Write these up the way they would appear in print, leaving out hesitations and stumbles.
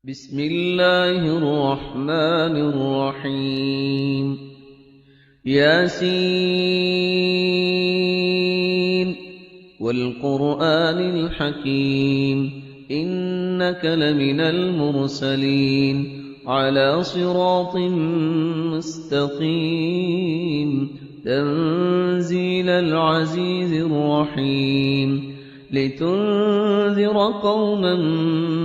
بسم الله الرحمن الرحيم ياسين والقرآن الحكيم إنك لمن المرسلين على صراط مستقيم تنزيل العزيز الرحيم لتنذر قوما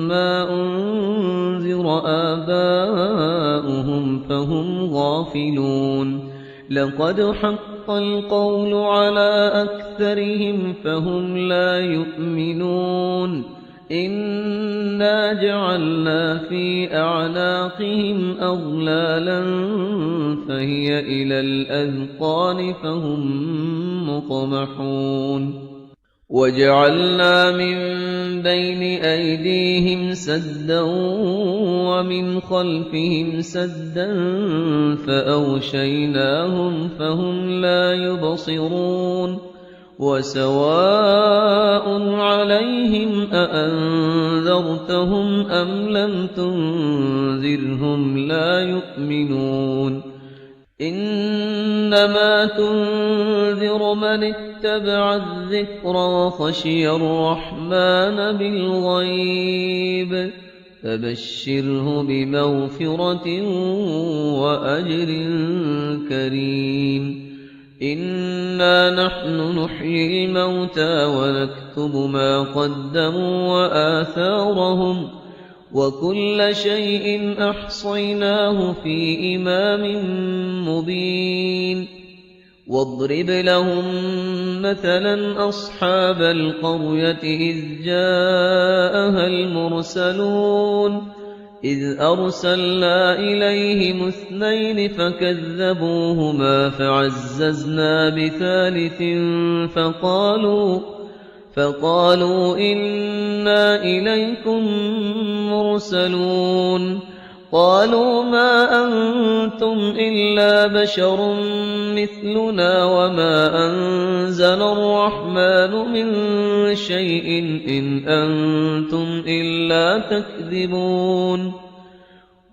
ما أنذر آباؤهم فهم غافلون لقد حق القول على أكثرهم فهم لا يؤمنون إنا جعلنا في أعناقهم أغلالا فهي إلى الأذقان فهم مقمحون وجعلنا من بين أيديهم سدا ومن خلفهم سدا فأغشيناهم فهم لا يبصرون وسواء عليهم أأنذرتهم أم لم تنذرهم لا يؤمنون إنما تنذر من اتبع الذكر وخشي الرحمن بالغيب فبشره بمغفرة وأجر كريم إنا نحن نحيي الموتى ونكتب ما قدموا وآثارهم وكل شيء أحصيناه في إمام مبين واضرب لهم مثلا أصحاب القرية إذ جاءها المرسلون إذ أرسلنا إليهم اثنين فكذبوهما فعززنا بثالث فقالوا إنا إليكم مرسلون قالوا ما أنتم إلا بشر مثلنا وما أنزل الرحمن من شيء إن أنتم إلا تكذبون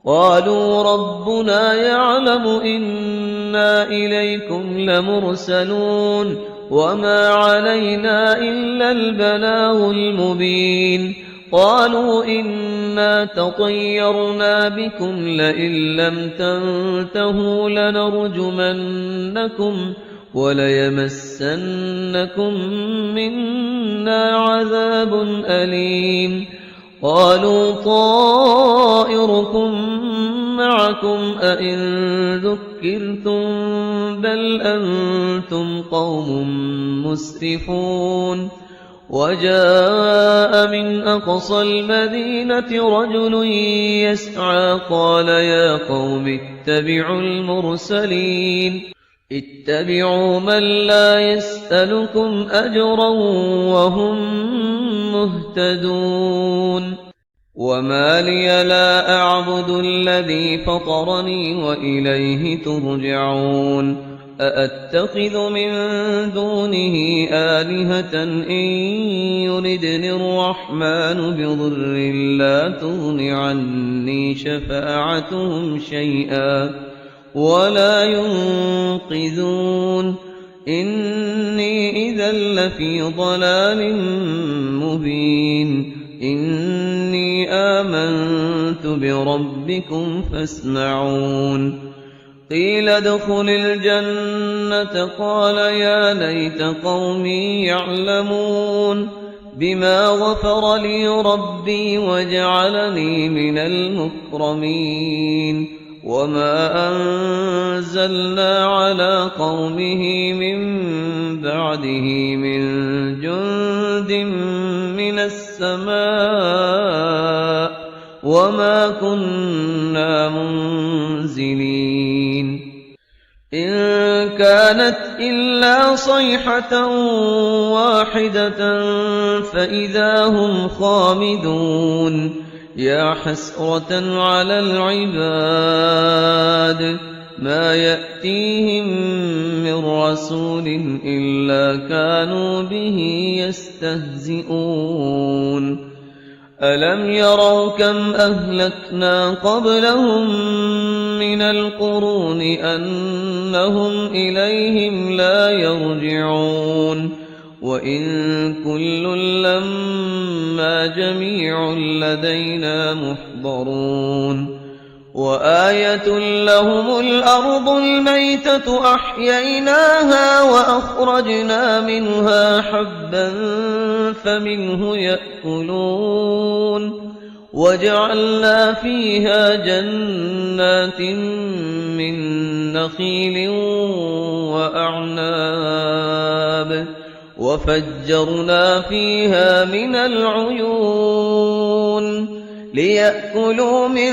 قالوا ربنا يعلم إنا إليكم لمرسلون وما علينا إلا البلاغ المبين قالوا إنا تطيرنا بكم لئن لم تنتهوا لنرجمنكم وليمسنكم منا عذاب أليم قالوا طائركم معكم أئن ذكرتم بل أنتم قوم مسرفون وجاء من أقصى المدينة رجل يسعى قال يا قوم اتبعوا المرسلين اتبعوا من لا يسألكم أجرا وهم مهتدون وما لي لا أعبد الذي فطرني وإليه ترجعون أأتخذ من دونه آلهة إن يردني الرحمن بضر لا تغن عني شفاعتهم شيئا ولا ينقذون إني إذا لفي ضلال مبين إني آمنت بربكم فاسمعون قيل ادخل الجنة قال يا ليت قومي يعلمون بما غفر لي ربي وجعلني من المكرمين وما أنزلنا على قومه من بعده من جند من السماء وما كنا منزلين إن كانت إلا صيحة واحدة فإذا هم خامدون يا حسرة على العباد ما يأتيهم من رسول إلا كانوا به يستهزئون ألم يروا كم أهلكنا قبلهم من القرون أنهم إليهم لا يرجعون وإن كل لما جميع لدينا محضرون وآية لهم الأرض الميتة أحييناها وأخرجنا منها حبا فمنه يأكلون وجعلنا فيها جنات من نخيل وأعناب وفجرنا فيها من العيون ليأكلوا من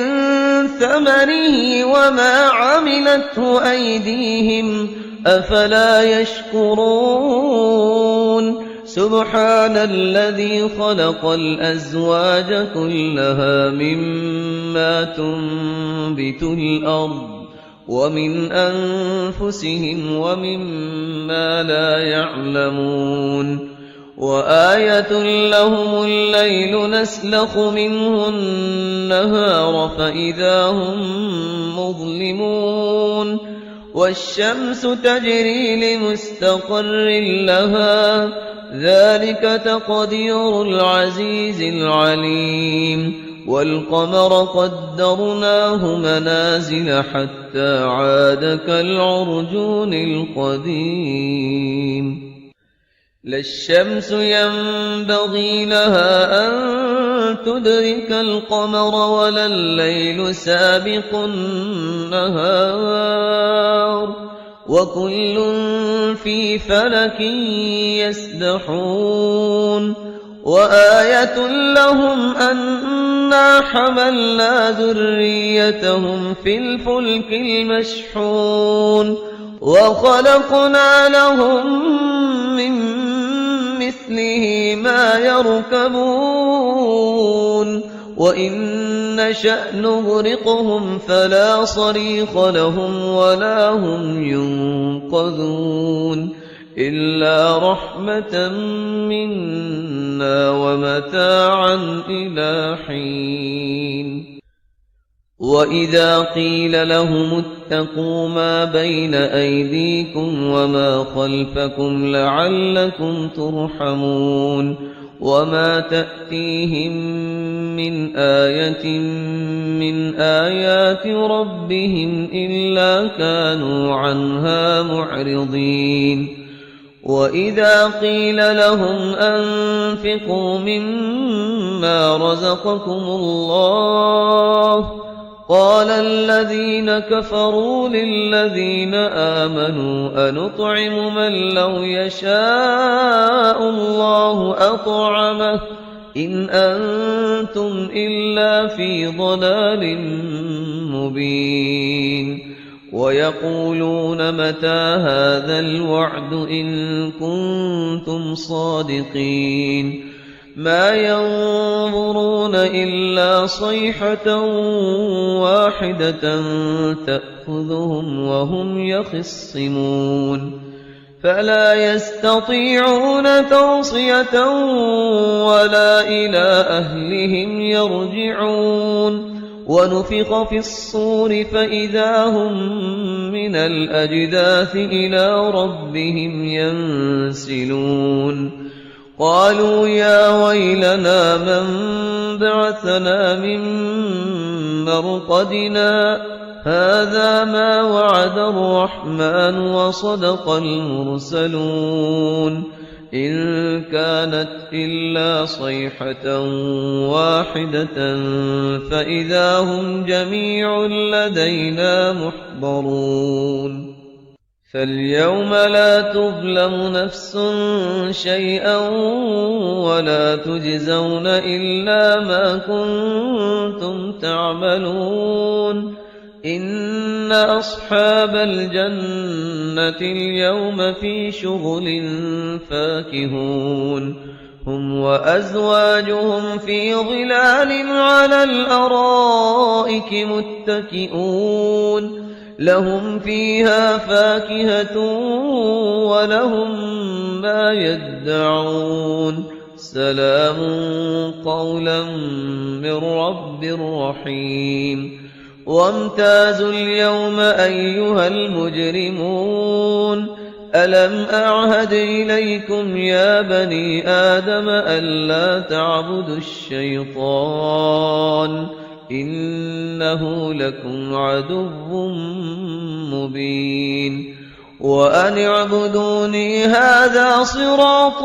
ثمره وما عملته أيديهم أفلا يشكرون سبحان الذي خلق الأزواج كلها مما تنبت الأرض ومن أنفسهم ومما لا يعلمون وآية لهم الليل نسلخ منه النهار فإذا هم مظلمون والشمس تجري لمستقر لها ذلك تقدير العزيز العليم والقمر قدرناه منازل حتى عاد كالعرجون القديم لا الشمس ينبغي لها أن تدرك القمر ولا الليل سابق النهار وكل في فلك يسبحون وآية لهم أنا حملنا ذريتهم في الفلك المشحون وخلقنا لهم من مثله ما يركبون وإن نشأ نغرقهم فلا صريخ لهم ولا هم ينقذون إلا رحمة منا ومتاعا إلى حين وإذا قيل لهم اتقوا ما بين أيديكم وما خلفكم لعلكم ترحمون وما تأتيهم من آية من آيات ربهم إلا كانوا عنها معرضين وإذا قيل لهم أنفقوا مما رزقكم الله قال الذين كفروا للذين آمنوا أنطعم من لو يشاء الله أطعمه إن أنتم إلا في ضلال مبين ويقولون متى هذا الوعد إن كنتم صادقين ما ينظرون إلا صيحة واحدة تأخذهم وهم يخصمون فلا يستطيعون توصية ولا إلى أهلهم يرجعون ونفخ في الصور فإذا هم من الأجداث إلى ربهم ينسلون قالوا يا ويلنا من بعثنا من مرقدنا هذا ما وعد الرحمن وصدق المرسلون إن كانت إلا صيحة واحدة فإذا هم جميع لدينا محضرون فاليوم لا تظلم نفس شيئا ولا تجزون إلا ما كنتم تعملون إن أصحاب الجنة اليوم في شغل فاكهون هم وأزواجهم في ظلال على الأرائك متكئون لهم فيها فاكهة ولهم ما يدعون سلام قولا من رب رحيم وامتازوا اليوم أيها المجرمون ألم أعهد إليكم يا بني آدم ألا تعبدوا الشيطان إنه لكم عدو مبين وأن اعبدوني هذا صراط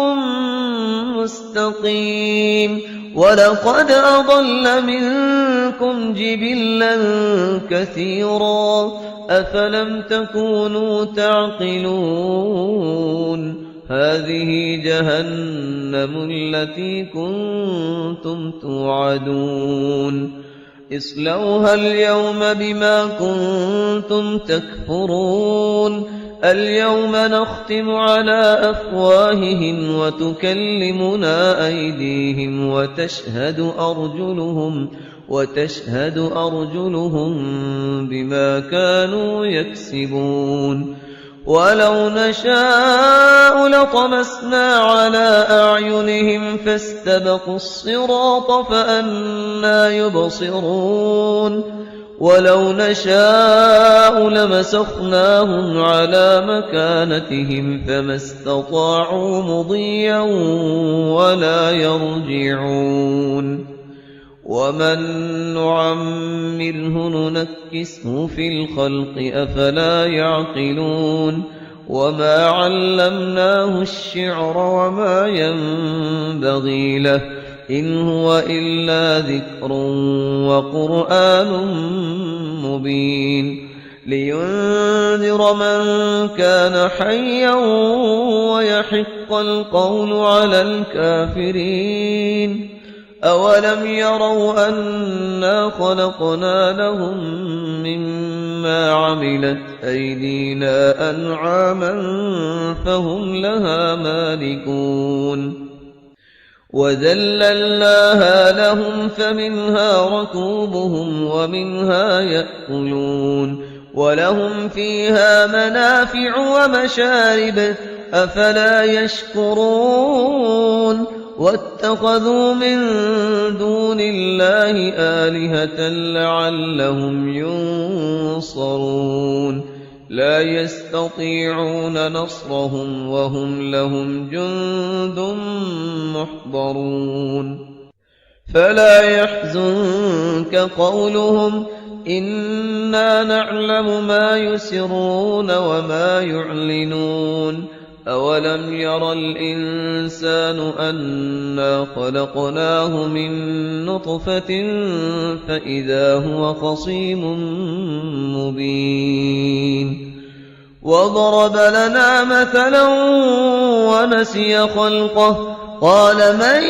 مستقيم ولقد أضل منكم جبلا كثيرا أفلم تكونوا تعقلون هذه جهنم التي كنتم توعدون اصلوها اليوم بما كنتم تكفرون اليوم نختم على أفواههم وتكلمنا أيديهم وتشهد أرجلهم بما كانوا يكسبون ولو نشاء لطمسنا على أعينهم فاستبقوا الصراط فأنى يبصرون ولو نشاء لمسخناهم على مكانتهم فما استطاعوا مضيا ولا يرجعون ومن نعمره ننكسه في الخلق أفلا يعقلون وما علمناه الشعر وما ينبغي له إن هو إلا ذكر وقرآن مبين لينذر من كان حيا ويحق القول على الكافرين أولم يروا أنا خلقنا لهم مما عملت أيدينا أنعاما فهم لها مالكون وذللناها لهم فمنها ركوبهم ومنها يأكلون ولهم فيها منافع ومشارب أفلا يشكرون واتخذوا من دون الله آلهة لعلهم ينصرون لا يستطيعون نصرهم وهم لهم جند محضرون فلا يحزنك قولهم إنا نعلم ما يسرون وما يعلنون أولم ير الإنسان أنا خلقناه من نطفة فإذا هو خصيم مبين وضرب لنا مثلا ونسي خلقه قال من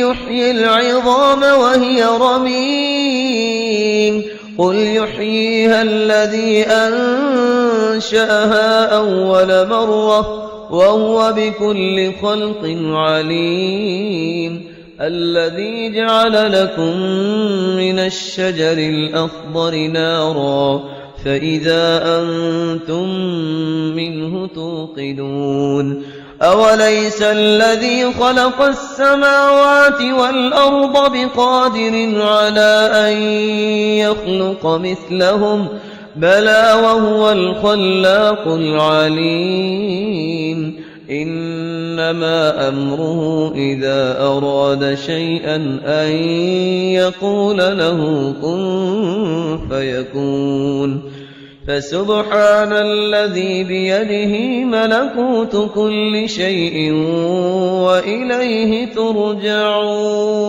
يحيي العظام وهي رميم قل يحييها الذي أنشأها أول مرة وهو بكل خلق عليم الذي جعل لكم من الشجر الأخضر نارا فإذا أنتم منه توقدون أوليس الذي خلق السماوات والأرض بقادر على أن يخلق مثلهم بلى وهو الخلاق العليم إنما أمره إذا أراد شيئا أن يقول له كن فيكون فسبحان الذي بيده ملكوت كل شيء وإليه ترجعون